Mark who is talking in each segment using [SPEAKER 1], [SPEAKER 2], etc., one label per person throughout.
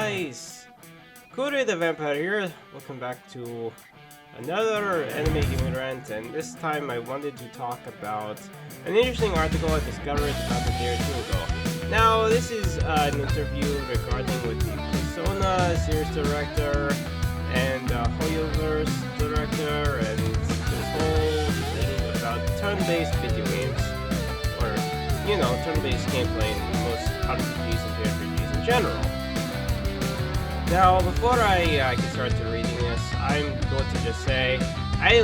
[SPEAKER 1] guys! Kure the Vampire here. Welcome back to another anime gaming rant, and this time I wanted to talk about an interesting article I discovered about a day or two ago. Now, this is an interview regarding with the Persona series director and HoYoVerse director, and this whole thing about turn-based video games, or, you know, turn-based gameplay in most RPGs and JRPGs in general. Now, before I get started to reading this, I'm going to just say, I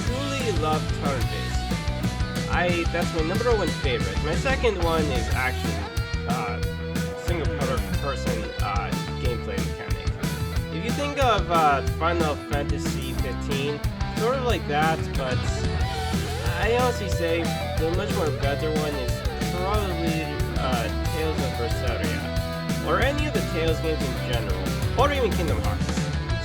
[SPEAKER 1] truly love turn-based. That's my number one favorite. My second one is action, single-person gameplay mechanic. If you think of Final Fantasy 15, sort of like that, but I honestly say the much more better one is probably Tales of Berseria, or any of the Tales games in general, or even Kingdom Hearts.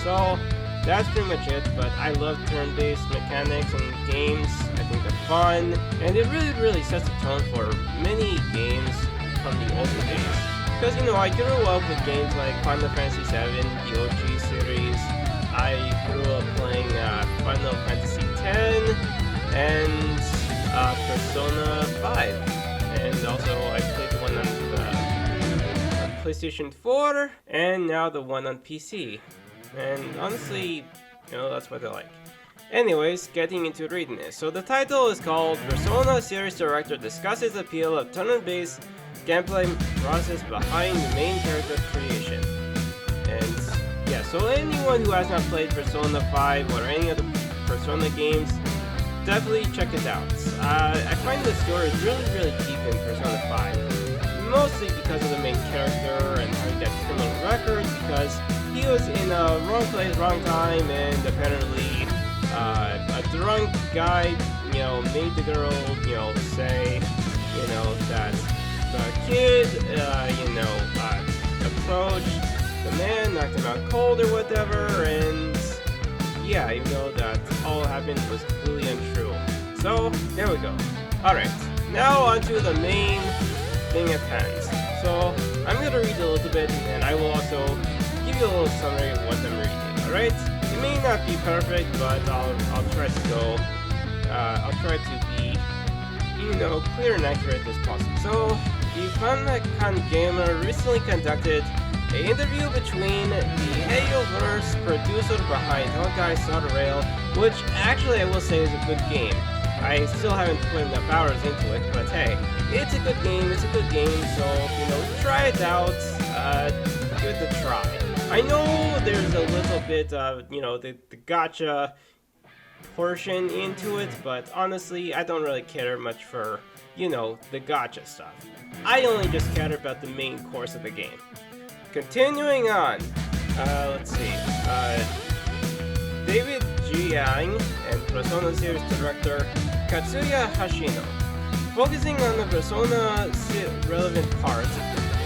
[SPEAKER 1] So that's pretty much it, but I love turn-based mechanics and games. I think they're fun, and it really sets the tone for many games from the older days. Because, you know, I grew up with games like Final Fantasy VII, the OG series. I grew up playing Final Fantasy X, and Persona 5. And also, I played the one on PlayStation 4, and now the one on PC. And honestly, you know, that's what I like. Anyways, getting into reading this. So the title is called Persona Series Director Discusses Appeal of Turn-Based Gameplay Process Behind the Main Character Creation. And yeah, so anyone who has not played Persona 5 or any other Persona games, definitely check it out. I find the story is really deep in Persona 5. Mostly because of the main character and having that criminal record, because he was in a wrong place, wrong time, and apparently a drunk guy, you know, made the girl, you know, say, you know, that the kid, you know, approached the man, knocked him out cold or whatever, and yeah, even though that all happened was completely untrue. So, there we go. Alright, now onto the main thing at hand. So I'm gonna read a little bit, and then I will also give you a little summary of what I'm reading. All right? It may not be perfect, but I'll try to go. I'll try to be, you know, clear and accurate as possible. So the FFVII Gamer recently conducted an interview between the HoYoVerse producer behind Honkai Star Rail, which actually I will say is a good game. I still haven't put enough hours into it, but hey, it's a good game, so, you know, try it out, give it a try. I know there's a little bit of, you know, the gacha portion into it, but honestly, I don't really care much for, you know, the gacha stuff. I only just care about the main course of the game. Continuing on, let's see, David G. Yang and Persona series director Katsuya Hashino. Focusing on the Persona relevant part,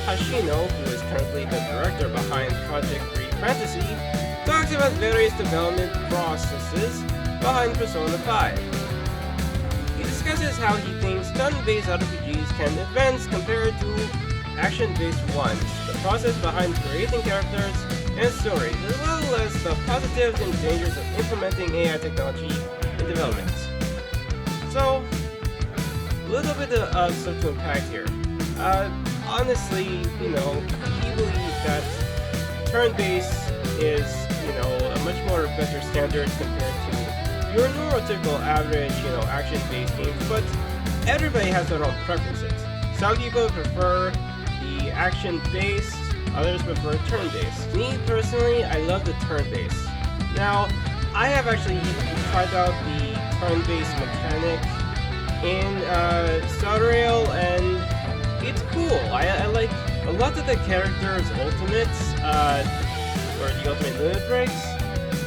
[SPEAKER 1] Hashino, who is currently the director behind Project Green Fantasy, talks about various development processes behind Persona 5. He discusses how he thinks turn-based RPGs can advance compared to action-based ones, the process behind creating characters and stories, as well as the positives and dangers of implementing AI technology in development. So, a little bit of stuff to unpack here. Honestly, you know, he believes that turn-based is, you know, a much more better standard compared to your neurotypical average, you know, action-based games, but everybody has their own preferences. Some people prefer the action-based, others prefer turn-based. Me, personally, I love the turn-based. Now, I have actually tried out the turn-based mechanic in Star Rail, and it's cool. I like a lot of the characters' ultimates, or the ultimate limit breaks,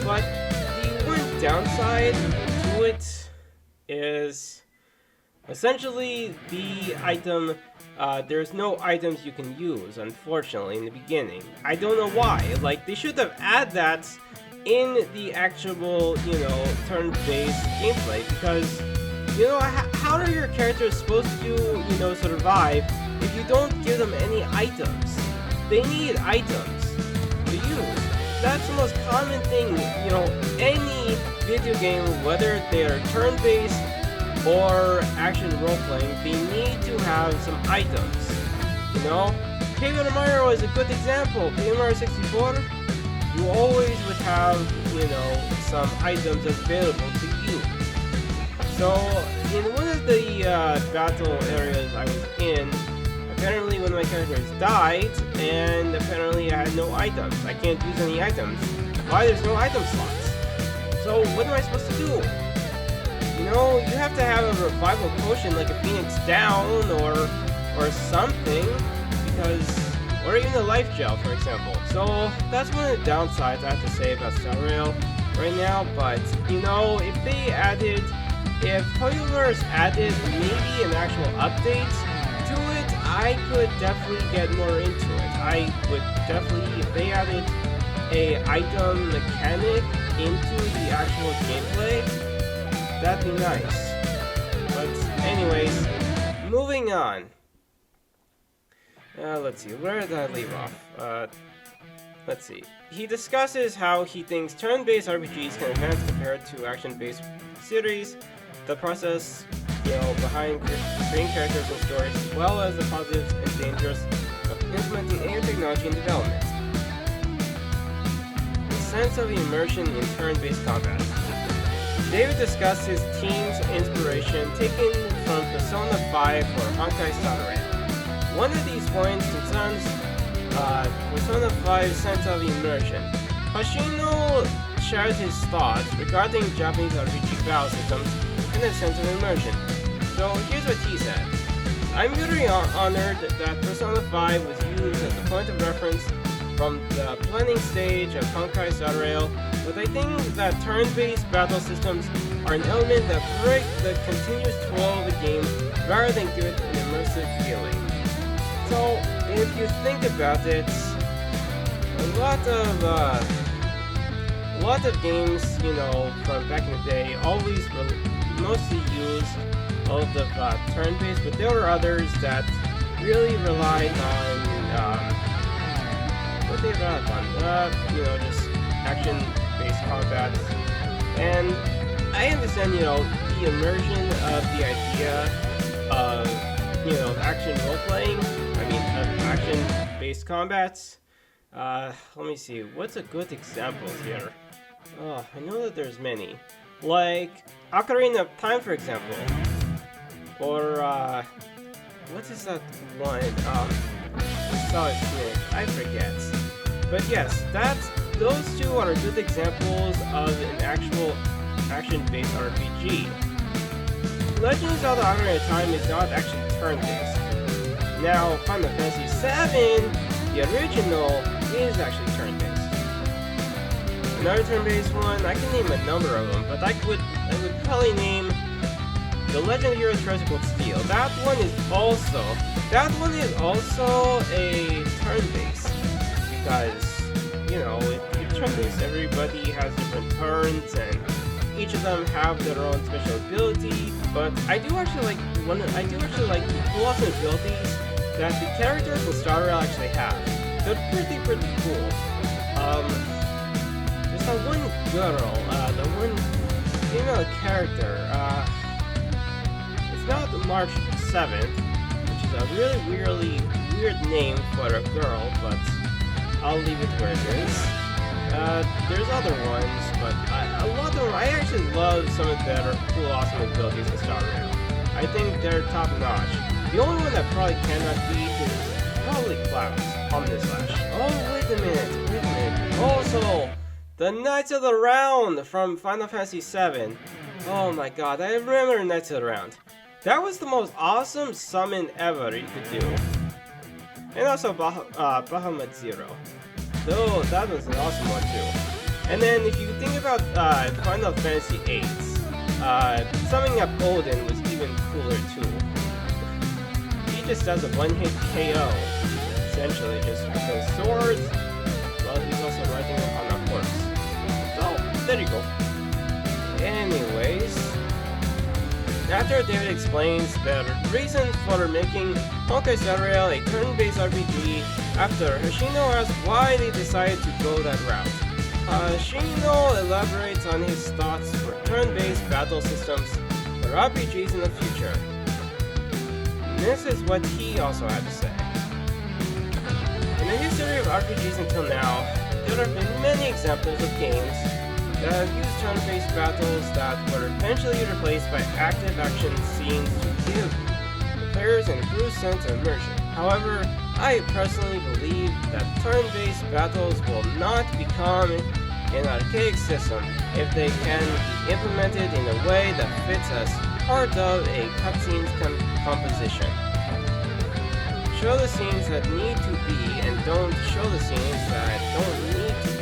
[SPEAKER 1] but the one downside to it is essentially the item. There's no items you can use, unfortunately, in the beginning. I don't know why. Like, they should have added that in the actual, you know, turn-based gameplay, because, you know, how are your characters supposed to, you know, survive if you don't give them any items? they need items to use. That's the most common thing, you know, any video game, whether they're turn-based or action role-playing, they need to have some items, you know? Paper Mario is a good example. Paper Mario 64, you always would have, you know, some items available to you. So, in one of the battle areas I was in, apparently one of my characters died, and apparently I had no items. I can't use any items. Why? There's no item slots. So what am I supposed to do? You know, you have to have a revival potion like a Phoenix Down or something, because, or even a life gel, for example. So that's one of the downsides I have to say about Star Rail right now. But you know, if HoYoVerse added maybe an actual update to it, I could definitely get more into it. I would definitely, if they added a item mechanic into the actual gameplay, that'd be nice. But anyways, moving on. Let's see, where did I leave off? Let's see. He discusses how he thinks turn-based RPGs can enhance compared to action-based series, the process, you know, behind creating characters and stories, as well as the positives and dangers of implementing AI technology in development. The sense of immersion in turn-based combat. David discussed his team's inspiration taken from Persona 5 for Honkai Star Rail. One of these points concerns Persona 5's sense of immersion. Hoshino shared his thoughts regarding Japanese RPG battle systems and a sense of immersion. So here's what he said. I'm very honored that Persona 5 was used as a point of reference from the planning stage of Honkai Star Rail, but I think that turn-based battle systems are an element that break the continuous flow of the game rather than give it an immersive feeling. So if you think about it, a lot of games, you know, from back in the day always mostly used all of the turn-based, but there were others that really relied on what they relied on, you know, just action-based combat. And I understand, you know, the immersion of the idea of, you know, action role-playing. I mean, of action-based combats. Let me see. What's a good example here? Oh, I know that there's many. Like Ocarina of Time, for example. Or, what is that one? Solid Snake. I forget. But yes, those two are good examples of an actual action-based RPG. Legend of Zelda Ocarina of Time is not actually turn-based. Now, Final Fantasy VII, the original, is actually turn-based. Another turn-based one, I can name a number of them, but I would probably name The Legend of Heroes Tragic Steel. That one is also a turn-based, because, you know, it's turn-based. Everybody has different turns, and each of them have their own special ability. But I do actually like the cool awesome abilities that the characters in Star Rail actually have. They're pretty cool. There's that one girl, the one female character. It's not March 7th, which is a really weird name for a girl, but I'll leave it where it is. There's other ones, but a lot of them, I actually love some of their cool, awesome abilities in Star Rail. I think they're top notch. The only one that probably cannot beat is probably Cloud's Omnislash. Oh, wait a minute. Also, the Knights of the Round from Final Fantasy VII. Oh my god, I remember Knights of the Round. That was the most awesome summon ever you could do. And also Bahamut Zero. Though that was an awesome one too. And then if you think about Final Fantasy VIII, summoning up Odin was even cooler too. He just does a one-hit KO, essentially, just with those swords. Well, he's also riding on a horse. So there you go. Anyways, After David explains the reason for making Honkai Star Rail a turn-based RPG, after Hoshino asks why they decided to go that route. Hoshino elaborates on his thoughts for turn-based battle systems for RPGs in the future. This is what he also had to say. In the history of RPGs until now, there have been many examples of games that have used turn-based battles that were eventually replaced by active action scenes to give the players an improved sense of immersion. However, I personally believe that turn-based battles will not become an archaic system if they can be implemented in a way that fits as part of a cutscene's composition. Show the scenes that need to be and don't show the scenes that don't need to be.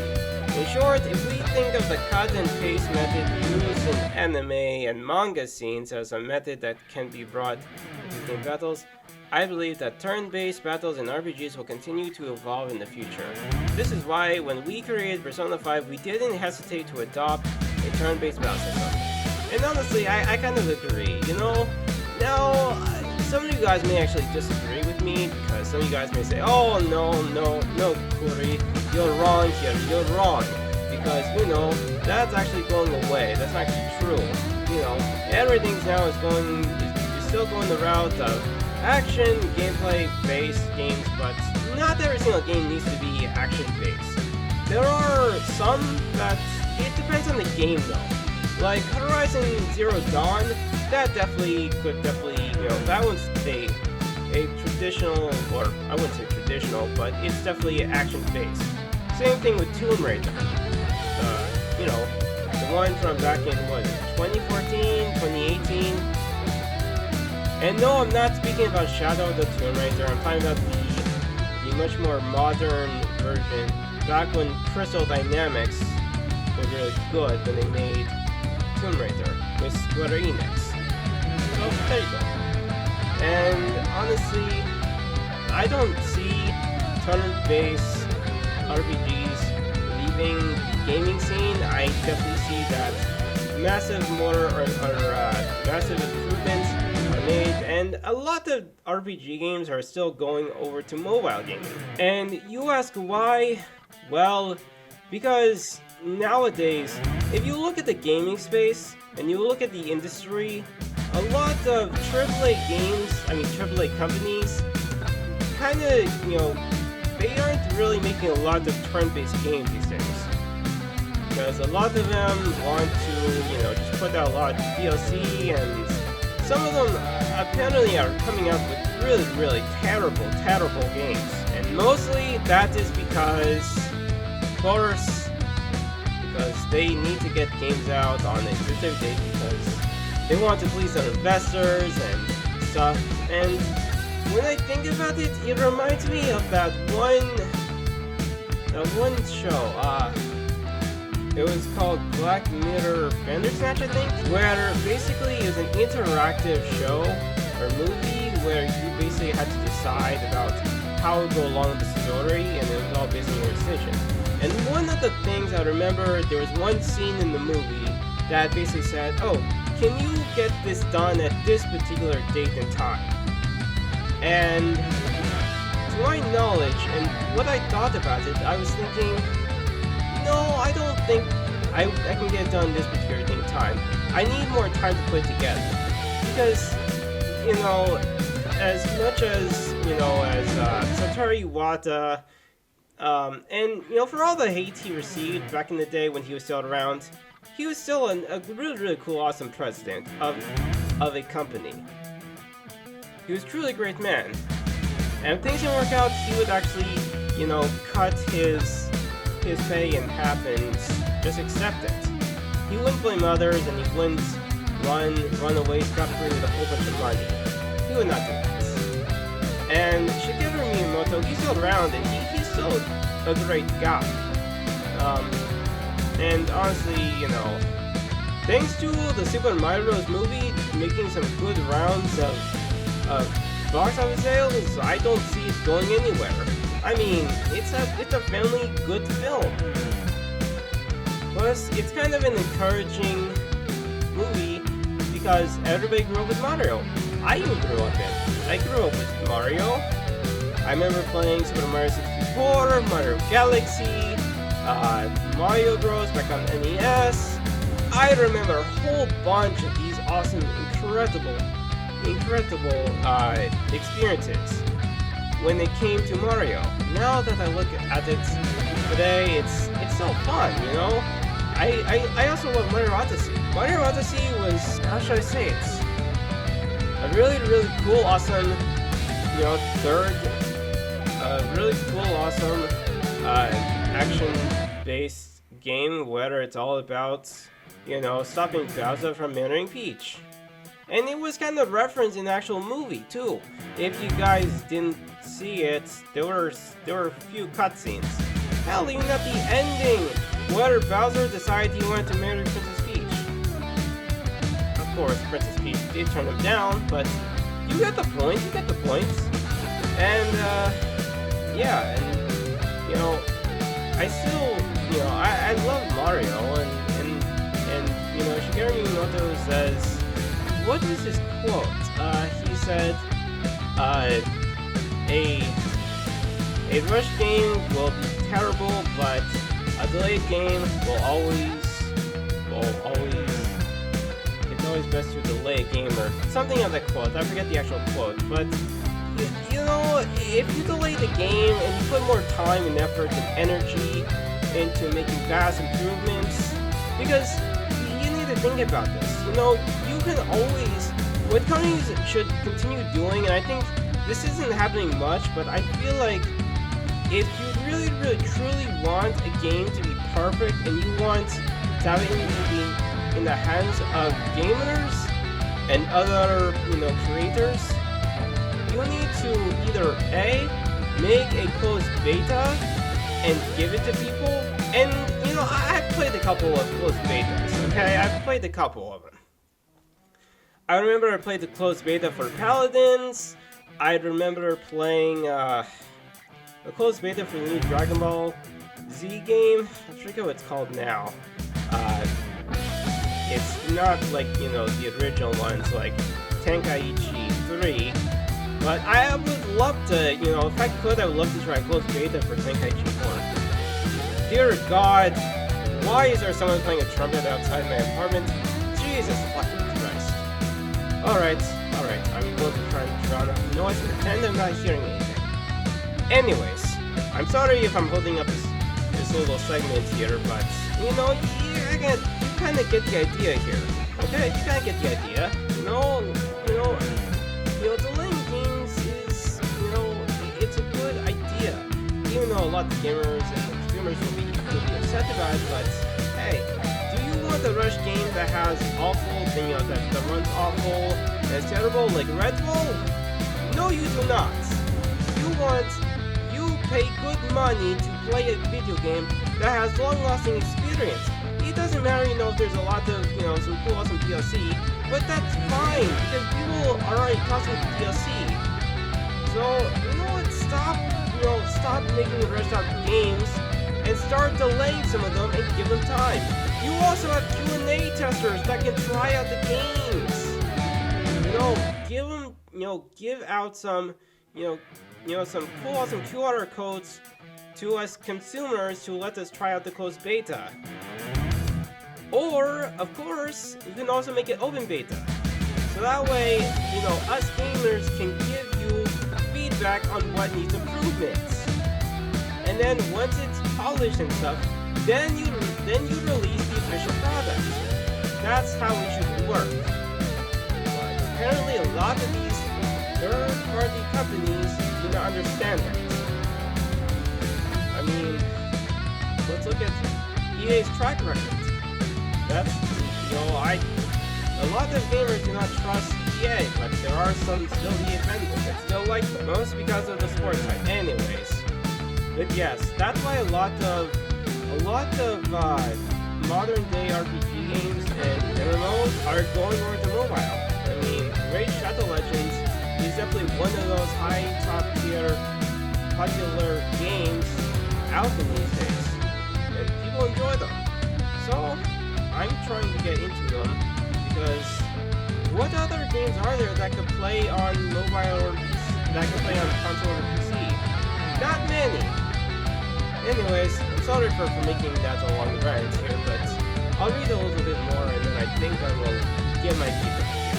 [SPEAKER 1] In short, if we think of the cut and paste method used in anime and manga scenes as a method that can be brought into game battles, I believe that turn-based battles in RPGs will continue to evolve in the future. This is why when we created Persona 5, we didn't hesitate to adopt a turn-based battle system. And honestly, I kind of agree. You know, now some of you guys may actually disagree with me because some of you guys may say, "Oh no, Kuri, you're wrong here. You're wrong." Because you know that's actually going away. That's not actually true. You know, everything's now is still going the route of action, gameplay-based games, but not every single game needs to be action-based. There are some that it depends on the game though. Like Horizon Zero Dawn, that could definitely, you know, that one's a traditional, or I wouldn't say traditional, but it's definitely action-based. Same thing with Tomb Raider. You know, the one from back in, 2014, 2018? And no, I'm not speaking about Shadow of the Tomb Raider, I'm talking about the much more modern version, back when Crystal Dynamics was really good when they made Tomb Raider with Square Enix. So, there you go. And honestly, I don't see turn-based RPGs leaving the gaming scene. I definitely see that massive improvements are made, and a lot of RPG games are still going over to mobile gaming. And you ask why? Well, because nowadays, if you look at the gaming space and you look at the industry, a lot of AAA companies, kind of, you know, they aren't really making a lot of turn-based games these days. Because a lot of them want to, you know, just put out a lot of DLC, and some of them apparently are coming out with really, really terrible games. And mostly that is because, of course, because they need to get games out on a specific date because they want to please their investors and stuff. And when I think about it, it reminds me of that one show. It was called Black Mirror Bandersnatch, I think, where basically it was an interactive show or movie where you basically had to decide about how to go along with the story, and it was all based on your decision. And one of the things I remember, there was one scene in the movie that basically said, "Oh, can you get this done at this particular date and time?" And to my knowledge, and what I thought about it, I was thinking, no, I don't think I can get it done this particular date and time. I need more time to put it together. Because, you know, as much as, you know, as Satoru Iwata, and, you know, for all the hate he received back in the day when he was still around, he was still a really, really cool, awesome president of a company. He was truly a great man. And if things didn't work out, he would actually, you know, cut his pay in half and just accept it. He wouldn't blame others, and he wouldn't run away scot-free with a whole bunch of money. He would not do that. And Shigeru Miyamoto, he's still around, and he's still a great guy. And honestly, you know, thanks to the Super Mario Bros. Movie making some good rounds of box office sales, I don't see it going anywhere. I mean, it's a family good film. Plus, it's kind of an encouraging movie because everybody grew up with Mario. I even grew up in. I grew up with Mario. I remember playing Super Mario 64, Mario Galaxy, Mario Bros. Back on NES. I remember a whole bunch of these awesome, incredible experiences when it came to Mario. Now that I look at it today, it's so fun, you know? I also love Mario Odyssey. Mario Odyssey was, how should I say it? A really cool, awesome, you know, really cool, awesome, action-based game where it's all about, you know, stopping Bowser from murdering Peach. And it was kind of referenced in the actual movie too. If you guys didn't see it, there were a few cutscenes. Hell, even at the ending, where Bowser decided he wanted to marry Princess Peach. Of course, Princess Peach did turn him down, but you get the point. And yeah, and you know, I still, you know, I love Mario, and you know, Shigeru Miyamoto says, what was his quote? He said, a rush game will be terrible, but a delayed game will always, it's always best to delay a game, or something of that quote. I forget the actual quote, but you know, if you delay the game and you put more time and effort and energy into making vast improvements, because you need to think about this. You know, you can always, what companies should continue doing, and I think this isn't happening much, but I feel like if you really truly want a game to be perfect and you want to have it in the hands of gamers and other, you know, creators, you need to either A, make a closed beta and give it to people, and you know, I've played a couple of closed betas, okay? I've played a couple of them. I remember I played the closed beta for Paladins. I remember playing the closed beta for the new Dragon Ball Z game. I forget what it's called now. It's not like, you know, the original ones like Tenkaichi 3. But I would love to, you know, if I could, I would love to try a closed beta for Tenkaichi 4. Dear God, why is there someone playing a trumpet outside my apartment? Jesus fucking Christ. Alright, I'm going to try and drown out the noise and pretend I'm not hearing anything. Anyways, I'm sorry if I'm holding up this little segment here, but, you know, you kind of get the idea here. Okay, you kind of get the idea. You know, delaying games is, you know, it's a good idea. Even though a lot of gamers and consumers will be upset about it, but hey, do you want a rush game that has awful, you know, that runs awful, that's terrible, like Redfall? No, you do not. You pay good money to play a video game that has long-lasting experience. It doesn't matter, you know, if there's a lot of, you know, some cool, awesome DLC, but that's fine, because people are already costing the DLC. So, you know what, stop making rushed out games, and start delaying some of them and give them time. You also have Q&A testers that can try out the games. You know, give out some, some cool, awesome QR codes to us consumers to let us try out the closed beta. Or, of course, you can also make it open beta. So that way, you know, us gamers can give you feedback on what needs improvements. And then once it's polished and stuff, then you release the official product. That's how it should work. But apparently a lot of these third-party companies do not understand that. I mean, let's look at EA's track record. That's, you know, a lot of gamers do not trust EA, but there are some still EA fans that still like them, most because of the sport type. Anyways, but yes, that's why a lot of modern day RPG games and MMOs are going over to mobile. I mean, Raid Shadow Legends is definitely one of those high top tier popular games out in these days, and people enjoy them. So I'm trying to get into them because, what other games are there that could play on mobile or PC, that could play on console or PC? Not many. Anyways, I'm sorry for making that a long rant here, but I'll read a little bit more and then I think I will get my feedback here.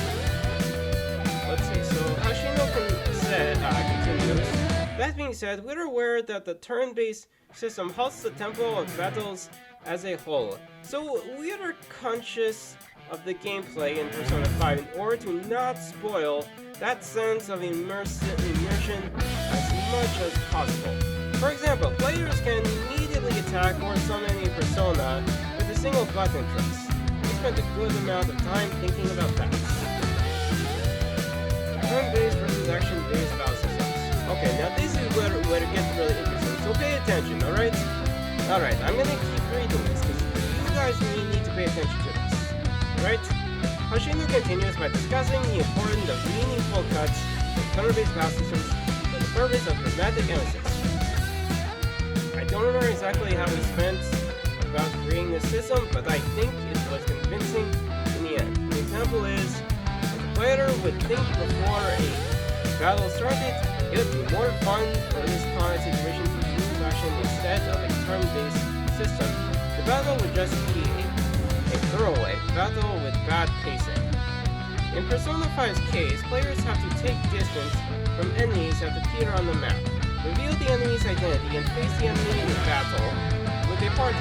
[SPEAKER 1] Let's see, so Hashino continues, that being said, we're aware that the turn-based system halts the tempo of battles as a whole, so we are conscious of the gameplay in Persona 5 in order to not spoil that sense of immersion as much as possible. For example, players can immediately attack or summon a persona with a single button press. We spent a good amount of time thinking about that. Turn-based versus action-based battle systems. Okay, now this is where it gets really interesting, so pay attention, alright? Alright, I'm gonna keep reading this, because you guys need to pay attention to this. Right? Hoshino continues by discussing the importance of meaningful cuts in turn-based battle systems for the purpose of dramatic emphasis. I don't remember exactly how we spent about creating this system, but I think it was convincing in the end. The example is, if the player would think before a battle started, it would be more fun for this kind of situation to use action instead of a turn-based system. The battle would just be a throwaway battle with bad pacing. In Persona 5's case, players have to take distance from enemies that appear on the map, reveal the enemy's identity, and face the enemy in battle with a party.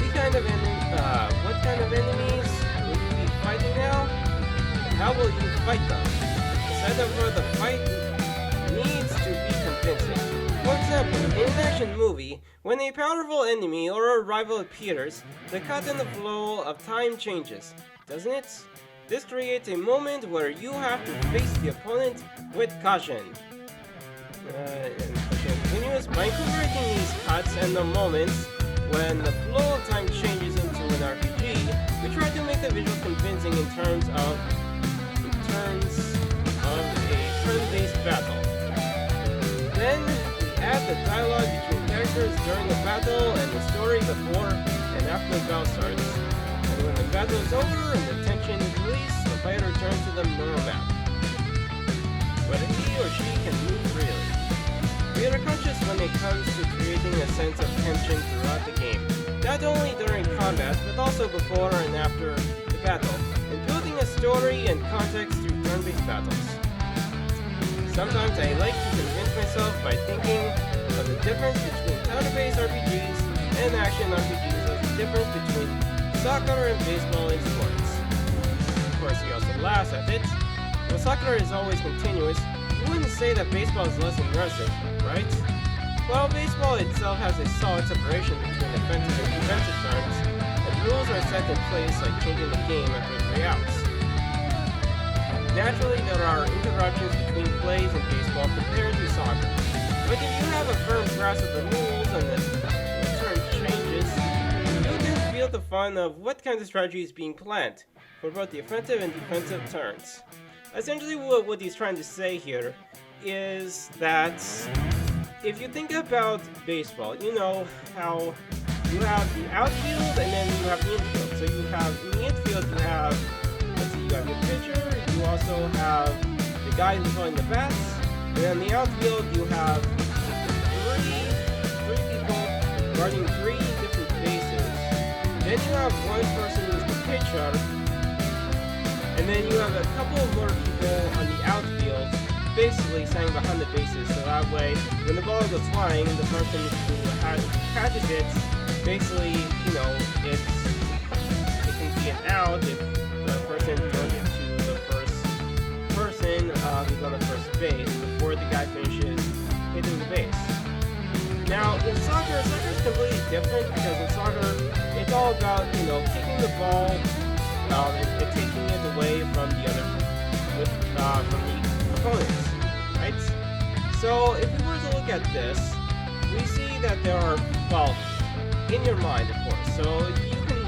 [SPEAKER 1] What kind of enemies will you be fighting now? And how will you fight them? The setup for the fight needs to be convincing. For example, in an action movie, when a powerful enemy or a rival appears, the cut and the flow of time changes, doesn't it? This creates a moment where you have to face the opponent with caution. And continues, by incorporating these cuts and the moments when the flow of time changes into an RPG, we try to make the visuals convincing in terms of a turn-based battle. Then add the dialogue between characters during the battle and the story before and after the battle starts. And when the battle is over and the tension is released, the player returns to the normal map, where he or she can move freely. We are conscious when it comes to creating a sense of tension throughout the game, not only during combat, but also before and after the battle, and building a story and context through turn-based battles. Sometimes I like to convince myself by thinking of the difference between turn-based RPGs and action RPGs as the difference between soccer and baseball in sports. Of course, he also laughs at it. While soccer is always continuous, you wouldn't say that baseball is less aggressive, right? Well, baseball itself has a solid separation between offensive and defensive turns, and rules are set in place like changing the game after 3 outs. Naturally, there are interruptions between plays in baseball compared to soccer. But if you have a firm grasp of the rules and the turn changes, you can feel the fun of what kind of strategy is being planned for both the offensive and defensive turns. Essentially, what he's trying to say here is that if you think about baseball, you know how you have the outfield and then you have the infield. So you have in the infield you have your pitcher, you also have the guy who's throwing the bats, and then the outfield you have three people guarding 3 different bases. Then you have one person who's the pitcher, and then you have a couple of more people on the outfield, basically standing behind the bases, so that way when the ball goes flying, the person who catches it, basically, you know, it can be an out if the person throws it to the first person who's on the first base before the guy finishes hitting the base. Now, in soccer is completely different because in soccer, it's all about, you know, kicking the ball and taking it away from the from the opponents, right? So, if we were to look at this, we see that there are, well, in your mind, of course. So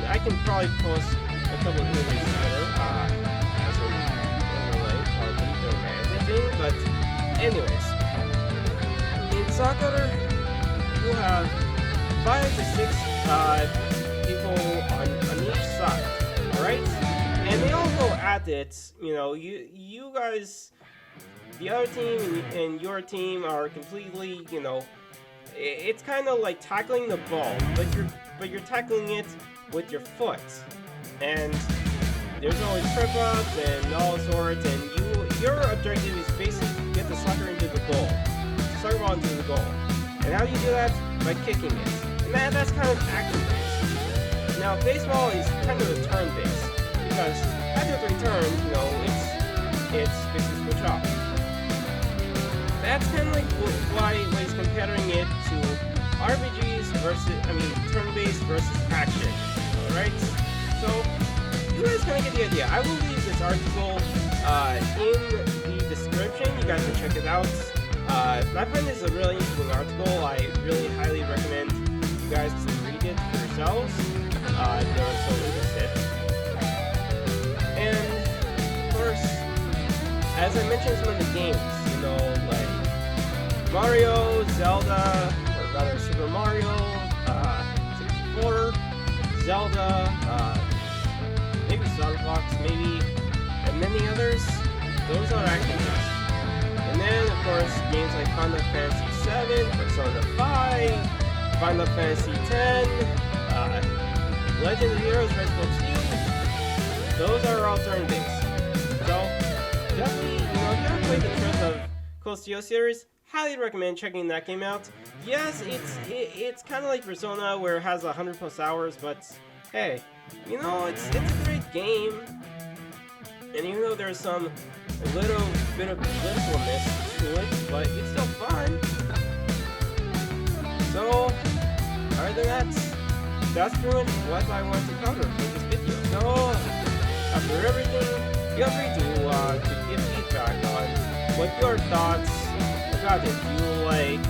[SPEAKER 1] I can probably post a couple of images together as an overlay, probably during my editing. But anyways, in soccer, you have 5 to 6 people on each side, all right? And and they all go at it. You know, you guys, the other team and your team are completely, you know, it's kind of like tackling the ball, but you're tackling it with your foot, and there's always trip ups and all sorts, and your objective is basically get the soccer into the goal, soccer ball into the goal. And how do you do that? By kicking it. And that's kind of action-based. Now, baseball is kind of a turn-based, because after 3 turns, you know, it's basically switch off. That's kind of like why he's comparing it to RPGs versus, turn-based versus action. Alright? So, you guys kind of get the idea. I will leave this article in the description. You guys can check it out. I find this a really interesting article. I really highly recommend you guys to read it for yourselves if you're so interested. And, of course, as I mentioned some of the games, you know, like Mario, Zelda, or rather Super Mario, 64, Zelda, maybe Star Fox, maybe, and many others. Those are action games. And then, of course, games like Final Fantasy VII, Persona 5, Final Fantasy X, Legend of Heroes, Red Books 2, those are all turn-based. So, definitely, you know, if you haven't played the Trails of Cold Steel series, highly recommend checking that game out. Yes, it's kind of like Persona, where it has 100+ hours, but hey, you know, it's a great game. And even though there's some a little bit of politicalness to it, but it's still fun. So, other than that, that's pretty much what I want to cover for this video. So, after everything, feel free to give feedback on what your thoughts about it. Do you like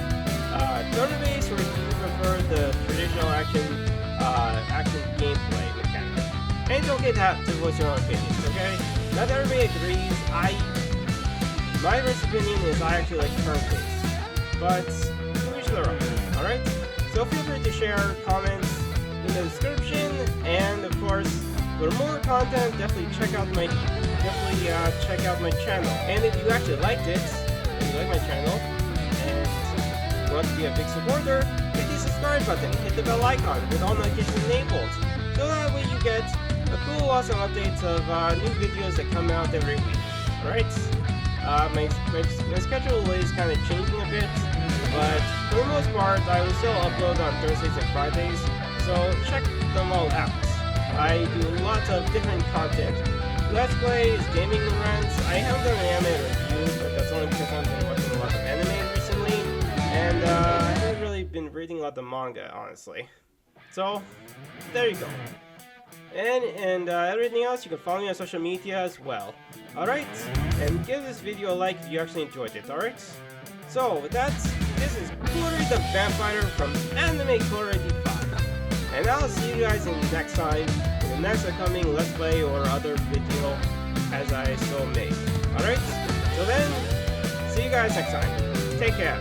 [SPEAKER 1] turn-based, or do you prefer the traditional action gameplay mechanic? And don't get that to voice your own opinions, okay? Not everybody agrees. My first opinion is I actually like turn-based, but to each their own. All right. So feel free to share comments in the description, and of course, for more content, definitely check out my channel. And if you actually liked it, if you like my channel, and you want to be a big supporter, hit the subscribe button, hit the bell icon with all notifications enabled, so that way you get a cool, awesome updates of new videos that come out every week. Alright? My schedule is kind of changing a bit, but for the most part, I will still upload on Thursdays and Fridays, so check them all out. I do lots of different content. Let's Plays, gaming rants. I haven't done an anime review, but that's only because I've been watching a lot of anime recently, and I haven't really been reading a lot of manga, honestly. So, there you go. And everything else, you can follow me on social media as well. Alright? And give this video a like if you actually enjoyed it, alright? So, with that, this is Corey the Vampire from Anime Corey D5. And I'll see you guys in next time, in the next upcoming Let's Play or other video as I so make. Alright? Till then, see you guys next time. Take care.